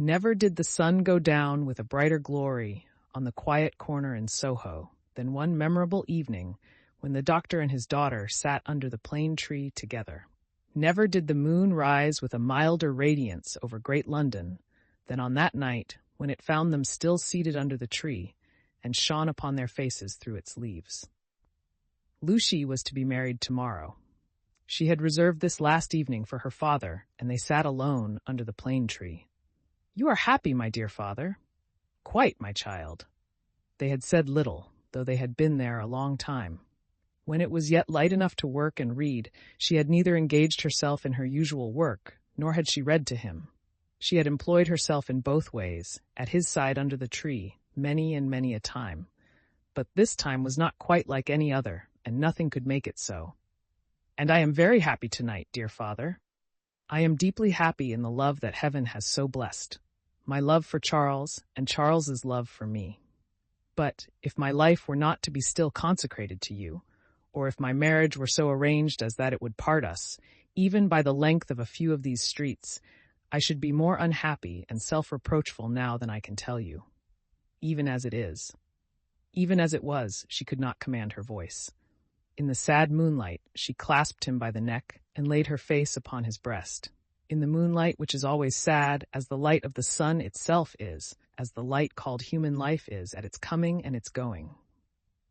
Never did the sun go down with a brighter glory on the quiet corner in Soho than one memorable evening when the doctor and his daughter sat under the plane tree together. Never did the moon rise with a milder radiance over great London than on that night when it found them still seated under the tree and shone upon their faces through its leaves. Lucy was to be married tomorrow. She had reserved this last evening for her father, and they sat alone under the plane tree. "You are happy, my dear father?" "Quite, my child." They had said little, though they had been there a long time. When it was yet light enough to work and read, she had neither engaged herself in her usual work, nor had she read to him. She had employed herself in both ways, at his side under the tree, many and many a time. But this time was not quite like any other, and nothing could make it so. "And I am very happy tonight, dear father. I am deeply happy in the love that heaven has so blessed. My love for Charles, and Charles's love for me. But if my life were not to be still consecrated to you, or if my marriage were so arranged as that it would part us, even by the length of a few of these streets, I should be more unhappy and self-reproachful now than I can tell you. Even as it is." Even as it was, she could not command her voice. In the sad moonlight, she clasped him by the neck and laid her face upon his breast. In the moonlight, which is always sad, as the light of the sun itself is, as the light called human life is at its coming and its going.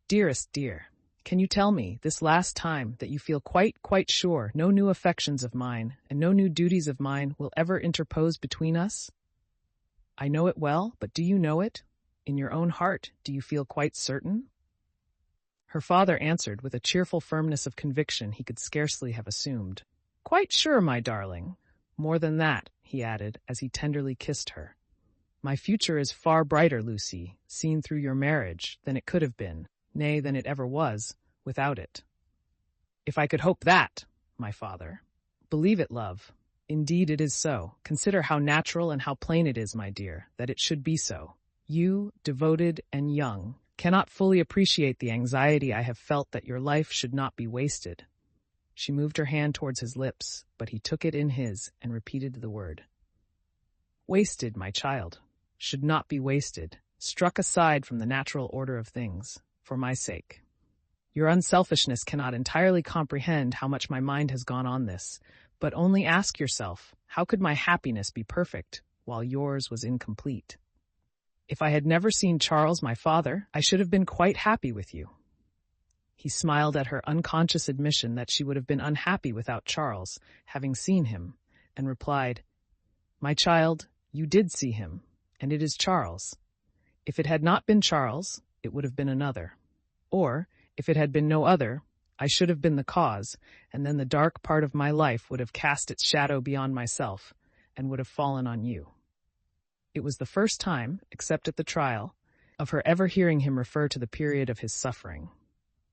"Dearest dear, can you tell me, this last time, that you feel quite sure no new affections of mine and no new duties of mine will ever interpose between us?" "I know it well, but do you know it? In your own heart, do you feel quite certain?" Her father answered with a cheerful firmness of conviction he could scarcely have assumed. "Quite sure, my darling. More than that," he added, as he tenderly kissed her. "My future is far brighter, Lucy, seen through your marriage, than it could have been, nay, than it ever was, without it." "If I could hope that, my father." "Believe it, love. Indeed it is so. Consider how natural and how plain it is, my dear, that it should be so. You, devoted and young, cannot fully appreciate the anxiety I have felt that your life should not be wasted." She moved her hand towards his lips, but he took it in his and repeated the word. "Wasted, my child, should not be wasted, struck aside from the natural order of things, for my sake. Your unselfishness cannot entirely comprehend how much my mind has gone on this, but only ask yourself, how could my happiness be perfect while yours was incomplete? If I had never seen Charles, my father, I should have been quite happy with you." He smiled at her unconscious admission that she would have been unhappy without Charles, having seen him, and replied, "My child, you did see him, and it is Charles. If it had not been Charles, it would have been another. Or, if it had been no other, I should have been the cause, and then the dark part of my life would have cast its shadow beyond myself, and would have fallen on you." It was the first time, except at the trial, of her ever hearing him refer to the period of his suffering.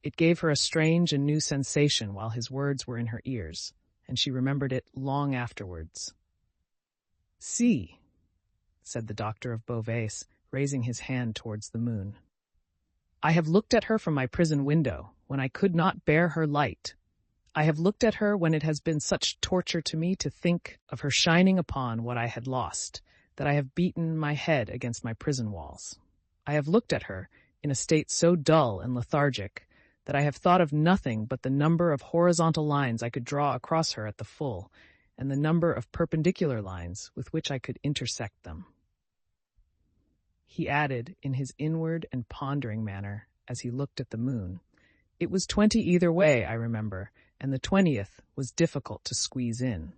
It gave her a strange and new sensation while his words were in her ears, and she remembered it long afterwards. "See," said the doctor of Beauvais, raising his hand towards the moon. "I have looked at her from my prison window, when I could not bear her light. I have looked at her when it has been such torture to me to think of her shining upon what I had lost, that I have beaten my head against my prison walls. I have looked at her in a state so dull and lethargic that I have thought of nothing but the number of horizontal lines I could draw across her at the full, and the number of perpendicular lines with which I could intersect them." He added, in his inward and pondering manner, as he looked at the moon, "It was 20 either way, I remember, and the 20th was difficult to squeeze in."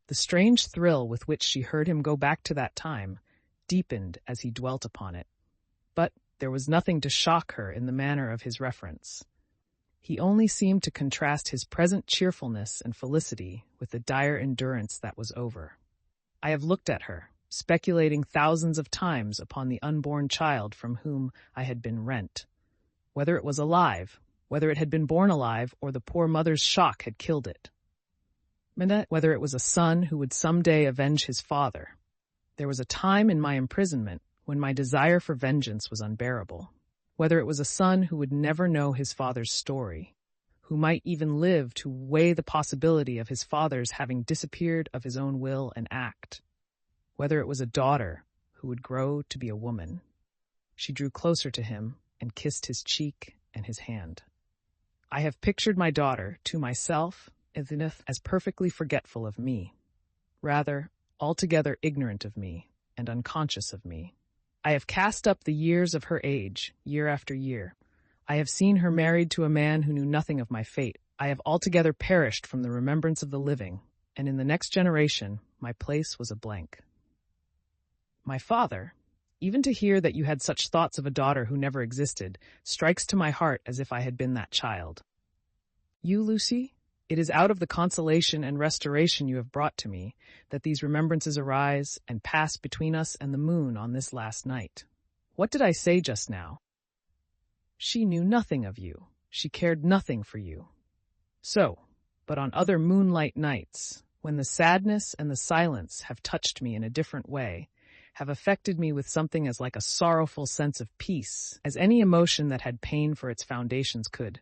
The strange thrill with which she heard him go back to that time deepened as he dwelt upon it, but there was nothing to shock her in the manner of his reference. He only seemed to contrast his present cheerfulness and felicity with the dire endurance that was over. "I have looked at her, speculating thousands of times upon the unborn child from whom I had been rent, whether it was alive, whether it had been born alive, or the poor mother's shock had killed it. Whether it was a son who would some day avenge his father. There was a time in my imprisonment when my desire for vengeance was unbearable. Whether it was a son who would never know his father's story, who might even live to weigh the possibility of his father's having disappeared of his own will and act. whether it was a daughter who would grow to be a woman. She drew closer to him and kissed his cheek and his hand. I have pictured my daughter to myself as perfectly forgetful of me, rather altogether ignorant of me and unconscious of me. I have cast up the years of her age, year after year. I have seen her married to a man who knew nothing of my fate. I have altogether perished from the remembrance of the living, and in the next generation my place was a blank. My father, even to hear that you had such thoughts of a daughter who never existed, strikes to my heart as if I had been that child. You, Lucy, it is out of the consolation and restoration you have brought to me that these remembrances arise and pass between us and the moon on this last night. What did I say just now? She knew nothing of you. She cared nothing for you. So, but on other moonlight nights, when the sadness and the silence have touched me in a different way, have affected me with something as like a sorrowful sense of peace as any emotion that had pain for its foundations could,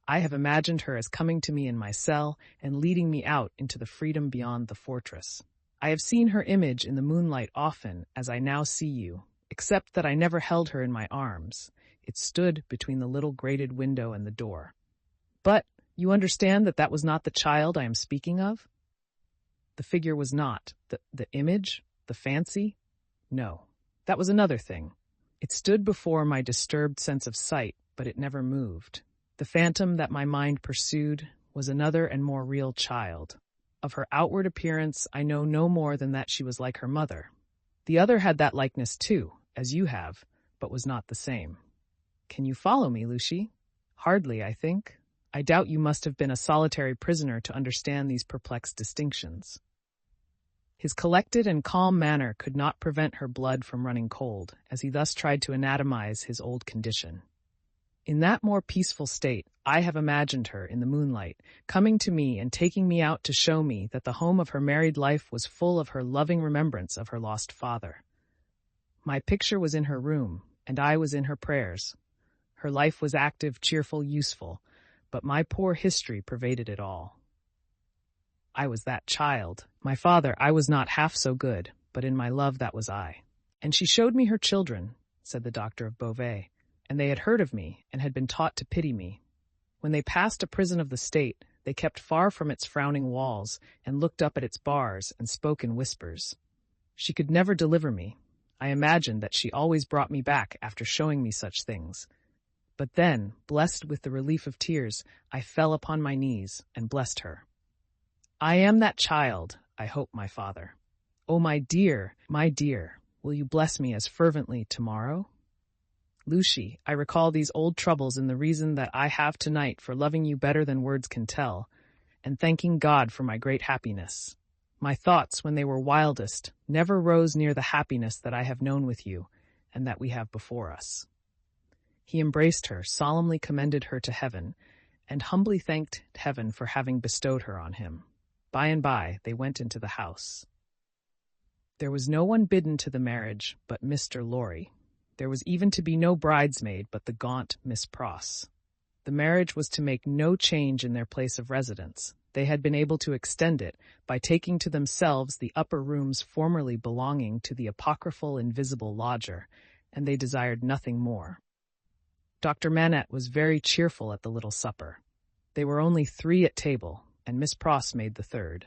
I have imagined her as coming to me in my cell and leading me out into the freedom beyond the fortress. I have seen her image in the moonlight often as I now see you, except that I never held her in my arms. It stood between the little grated window and the door. But you understand that that was not the child I am speaking of? The figure was not. The image? The fancy? No, that was another thing. It stood before my disturbed sense of sight, but it never moved. The phantom that my mind pursued was another and more real child. Of her outward appearance, I know no more than that she was like her mother. The other had that likeness too, as you have, but was not the same. Can you follow me, Lucy? Hardly, I think. I doubt you must have been a solitary prisoner to understand these perplexed distinctions. His collected and calm manner could not prevent her blood from running cold, as he thus tried to anatomize his old condition. In that more peaceful state, I have imagined her in the moonlight, coming to me and taking me out to show me that the home of her married life was full of her loving remembrance of her lost father. My picture was in her room, and I was in her prayers. Her life was active, cheerful, useful, but my poor history pervaded it all. I was that child. My father, I was not half so good, but in my love that was I. And she showed me her children, said the doctor of Beauvais, and they had heard of me and had been taught to pity me. When they passed a prison of the state, they kept far from its frowning walls and looked up at its bars and spoke in whispers. She could never deliver me. I imagined that she always brought me back after showing me such things. But then, blessed with the relief of tears, I fell upon my knees and blessed her. I am that child, I hope, my father. Oh, my dear, will you bless me as fervently tomorrow? Lucy, I recall these old troubles in the reason that I have tonight for loving you better than words can tell, and thanking God for my great happiness. My thoughts, when they were wildest, never rose near the happiness that I have known with you, and that we have before us. He embraced her, solemnly commended her to heaven, and humbly thanked heaven for having bestowed her on him. By and by, they went into the house. There was no one bidden to the marriage but Mr. Lorry. There was even to be no bridesmaid but the gaunt Miss Pross. The marriage was to make no change in their place of residence. They had been able to extend it by taking to themselves the upper rooms formerly belonging to the apocryphal invisible lodger, and they desired nothing more. Dr. Manette was very cheerful at the little supper. They were only 3 at table, and Miss Pross made the 3rd.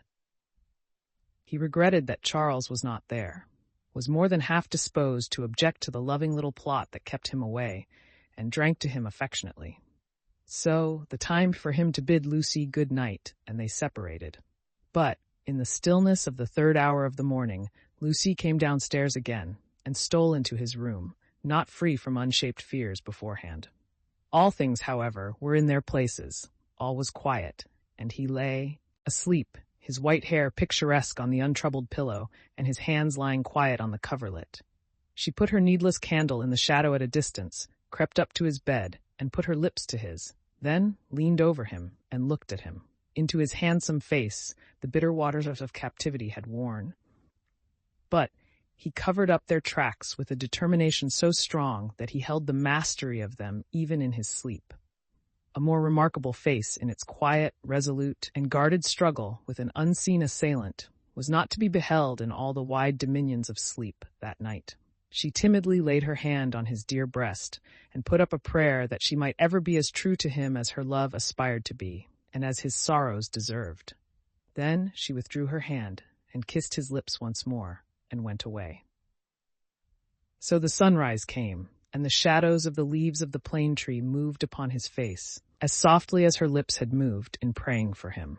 He regretted that Charles was not there, was more than half disposed to object to the loving little plot that kept him away, and drank to him affectionately. So, the time for him to bid Lucy good night, and they separated. But, in the stillness of the 3rd hour of the morning, Lucy came downstairs again, and stole into his room, not free from unshaped fears beforehand. All things, however, were in their places. All was quiet, and he lay asleep, his white hair picturesque on the untroubled pillow, and his hands lying quiet on the coverlet. She put her needless candle in the shadow at a distance, crept up to his bed, and put her lips to his, then leaned over him and looked at him. Into his handsome face the bitter waters of captivity had worn. But he covered up their tracks with a determination so strong that he held the mastery of them even in his sleep. A more remarkable face in its quiet, resolute, and guarded struggle with an unseen assailant was not to be beheld in all the wide dominions of sleep that night. She timidly laid her hand on his dear breast and put up a prayer that she might ever be as true to him as her love aspired to be, and as his sorrows deserved. Then she withdrew her hand and kissed his lips once more and went away. So the sunrise came, and the shadows of the leaves of the plane tree moved upon his face, as softly as her lips had moved in praying for him.